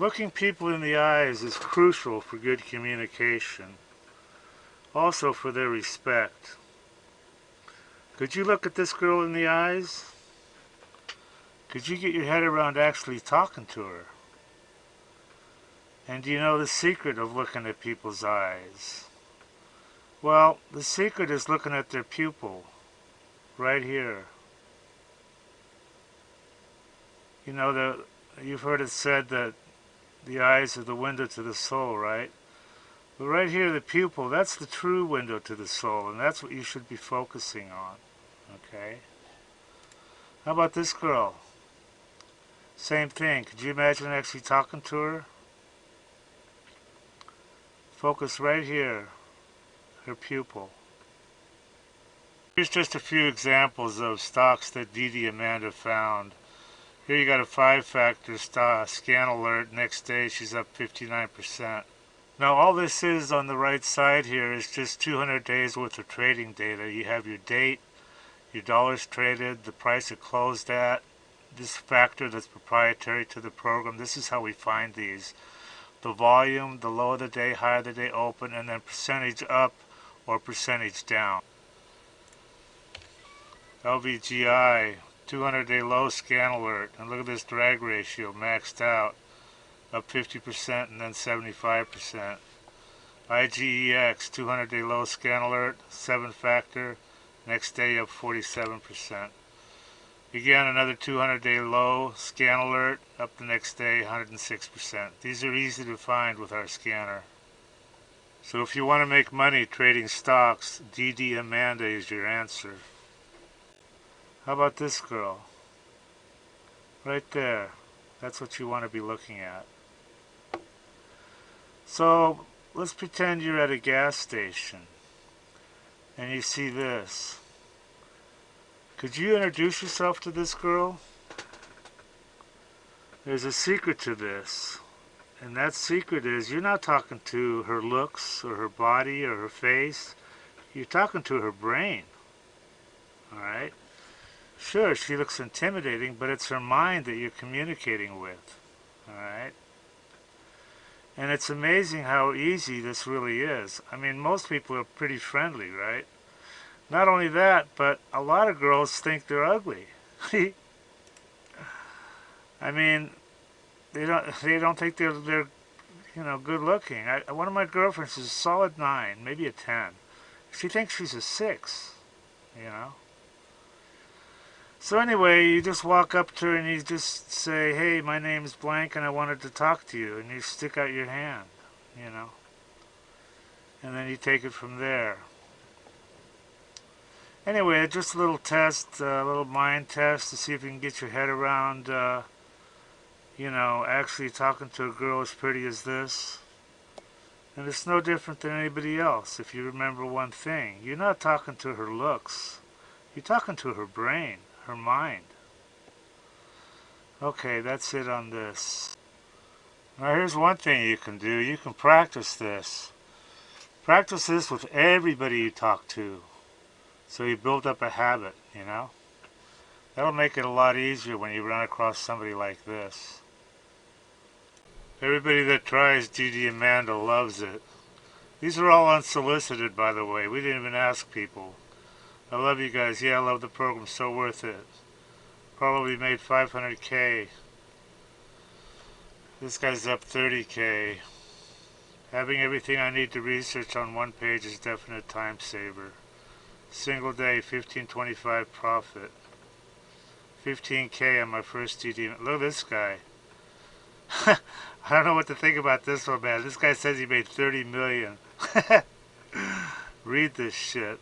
Looking people in the eyes is crucial for good communication, also for their respect. Could you look at this girl in the eyes? Could you get your head around actually talking to her? And do you know the secret of looking at people's eyes? Well, the secret is looking at their pupil, right here. You know, you've heard it said that the eyes are the window to the soul, right? But right here, the pupil, that's the true window to the soul, and that's what you should be focusing on, okay? How about this girl? Same thing. Could you imagine actually talking to her? Focus right here, her pupil. Here's just a few examples of stocks that DDAmanda found. Here you got a 5-factor scan alert. Next day she's up 59%. Now all this is on the right side here is just 200 days worth of trading data. You have your date, your dollars traded, the price it closed at, this factor that's proprietary to the program. This is how we find these. The volume, the lower the day, higher the day open, and then percentage up or percentage down. LVGI, 200-day low scan alert, and look at this drag ratio maxed out, up 50% and then 75%. IGEX, 200-day low scan alert, 7-factor, next day up 47%. Again, another 200-day low scan alert, up the next day 106%. These are easy to find with our scanner. So if you want to make money trading stocks, DDAmanda is your answer. How about this girl? Right there. That's what you want to be looking at. So let's pretend you're at a gas station and you see this. Could you introduce yourself to this girl? There's a secret to this, and that secret is you're not talking to her looks or her body or her face. You're talking to her brain. Alright? Sure, she looks intimidating, but it's her mind that you're communicating with. Alright? And it's amazing how easy this really is. I mean, most people are pretty friendly, right? Not only that, but a lot of girls think they're ugly. I mean, they don't think they're good looking. One of my girlfriends is a solid 9, maybe a 10. She thinks she's a 6, you know. So anyway, you just walk up to her and you just say, "Hey, my name's blank and I wanted to talk to you," and you stick out your hand, you know. And then you take it from there. Anyway, just a little test, a little mind test to see if you can get your head around, actually talking to a girl as pretty as this. And it's no different than anybody else if you remember one thing. You're not talking to her looks. You're talking to her brain, her mind. Okay, that's it on this. Now here's one thing you can do. You can practice this. Practice this with everybody you talk to. So you build up a habit, you know. That'll make it a lot easier when you run across somebody like this. Everybody that tries DDAmanda loves it. These are all unsolicited, by the way. We didn't even ask people. I love you guys. Yeah, I love the program. So worth it. Probably made 500K. This guy's up 30K. Having everything I need to research on one page is definite time saver. Single day, 1525 profit. 15K on my first DD. Look at this guy. I don't know what to think about this one, man. This guy says he made 30 million. Read this shit.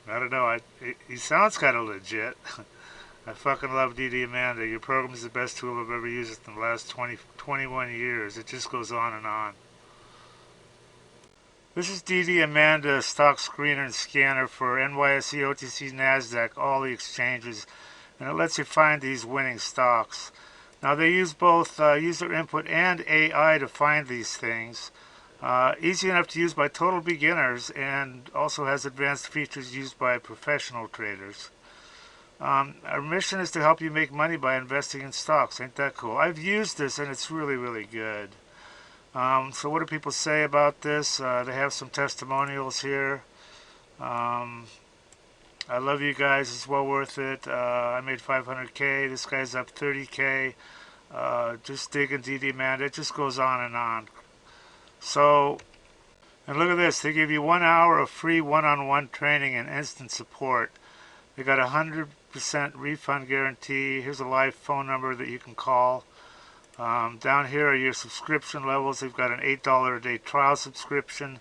I don't know. He sounds kind of legit. I fucking love DDAmanda. Your program is the best tool I've ever used in the last 21 years. It just goes on and on. This is DDAmanda stock screener and scanner for NYSE, OTC, NASDAQ, all the exchanges, and it lets you find these winning stocks. Now they use both user input and AI to find these things. Easy enough to use by total beginners and also has advanced features used by professional traders. Our mission is to help you make money by investing in stocks. Ain't that cool? I've used this and it's really, really good. So what do people say about this? They have some testimonials here. Um, I love you guys. It's well worth it. I made 500K. This guy's up 30K. Just digging DDAmanda. It just goes on and on. So, and look at this. They give you 1 hour of free one-on-one training and instant support. They got a 100% refund guarantee. Here's a live phone number that you can call. Down here are your subscription levels. They've got an $8 a day trial subscription,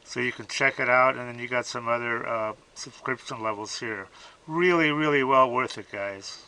so you can check it out. And then you got some other subscription levels here. Really, really well worth it, guys.